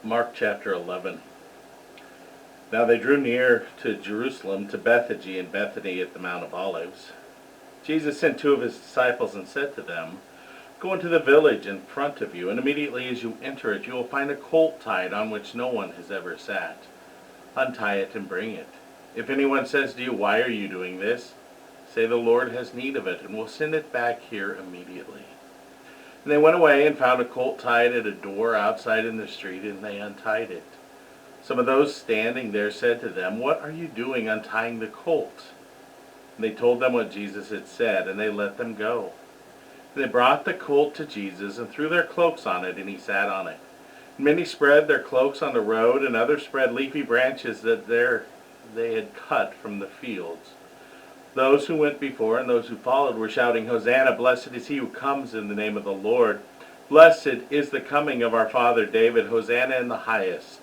Mark chapter 11. Now they drew near to Jerusalem, to Bethphage and Bethany at the Mount of Olives. Jesus sent two of his disciples and said to them, "Go into the village in front of you, and immediately as you enter it, you will find a colt tied on which no one has ever sat. Untie it and bring it. If anyone says to you, 'Why are you doing this?' say, 'The Lord has need of it, and will send it back here immediately.'" And they went away and found a colt tied at a door outside in the street, and they untied it. Some of those standing there said to them, "What are you doing untying the colt?" And they told them what Jesus had said, and they let them go. And they brought the colt to Jesus and threw their cloaks on it, and he sat on it. And many spread their cloaks on the road, and others spread leafy branches that they had cut from the fields. Those who went before and those who followed were shouting, "Hosanna, blessed is he who comes in the name of the Lord. Blessed is the coming of our father David. Hosanna in the highest."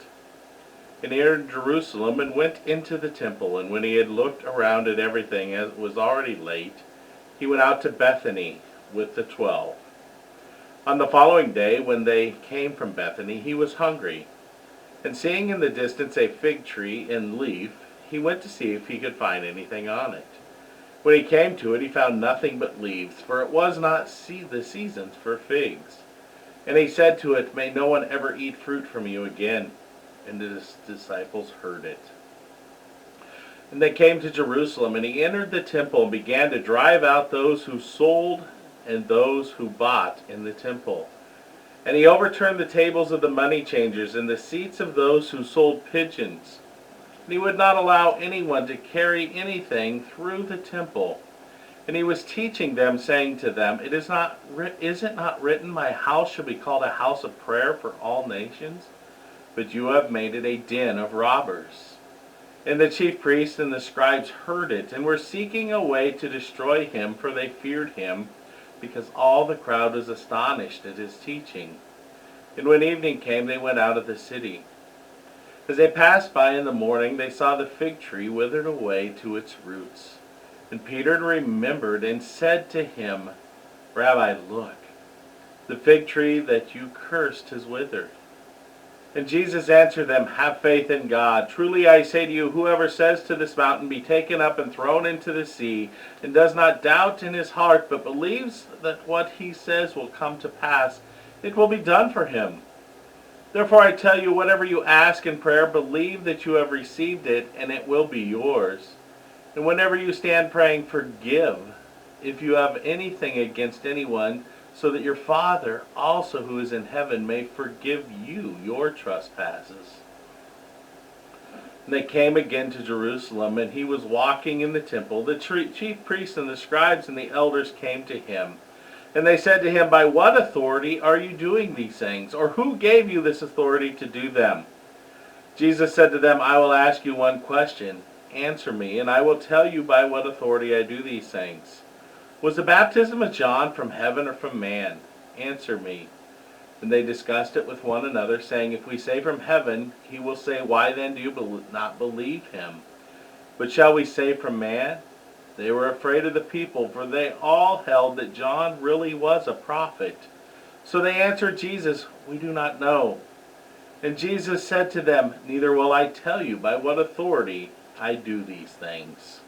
And he entered Jerusalem and went into the temple. And when he had looked around at everything, as it was already late, he went out to Bethany with the 12. On the following day, when they came from Bethany, he was hungry. And seeing in the distance a fig tree in leaf, he went to see if he could find anything on it. When he came to it, he found nothing but leaves, for it was not the season for figs. And he said to it, "May no one ever eat fruit from you again." And his disciples heard it. And they came to Jerusalem, and he entered the temple and began to drive out those who sold and those who bought in the temple. And he overturned the tables of the money changers and the seats of those who sold pigeons. And he would not allow anyone to carry anything through the temple. And he was teaching them, saying to them, is it not written, 'My house shall be called a house of prayer for all nations'? But you have made it a den of robbers." And the chief priests and the scribes heard it, and were seeking a way to destroy him, for they feared him, because all the crowd was astonished at his teaching. And when evening came, they went out of the city. As they passed by in the morning, they saw the fig tree withered away to its roots. And Peter remembered and said to him, "Rabbi, look, the fig tree that you cursed has withered." And Jesus answered them, "Have faith in God. Truly I say to you, whoever says to this mountain, 'Be taken up and thrown into the sea,' and does not doubt in his heart, but believes that what he says will come to pass, it will be done for him. Therefore I tell you, whatever you ask in prayer, believe that you have received it, and it will be yours. And whenever you stand praying, forgive if you have anything against anyone, so that your Father also who is in heaven may forgive you your trespasses." And they came again to Jerusalem, and he was walking in the temple. The chief priests and the scribes and the elders came to him. And they said to him, "By what authority are you doing these things? Or who gave you this authority to do them?" Jesus said to them, "I will ask you one question. Answer me, and I will tell you by what authority I do these things. Was the baptism of John from heaven or from man? Answer me." And they discussed it with one another, saying, "If we say from heaven, he will say, 'Why then do you not believe him?' But shall we say from man?" They were afraid of the people, for they all held that John really was a prophet. So they answered Jesus, "We do not know." And Jesus said to them, "Neither will I tell you by what authority I do these things."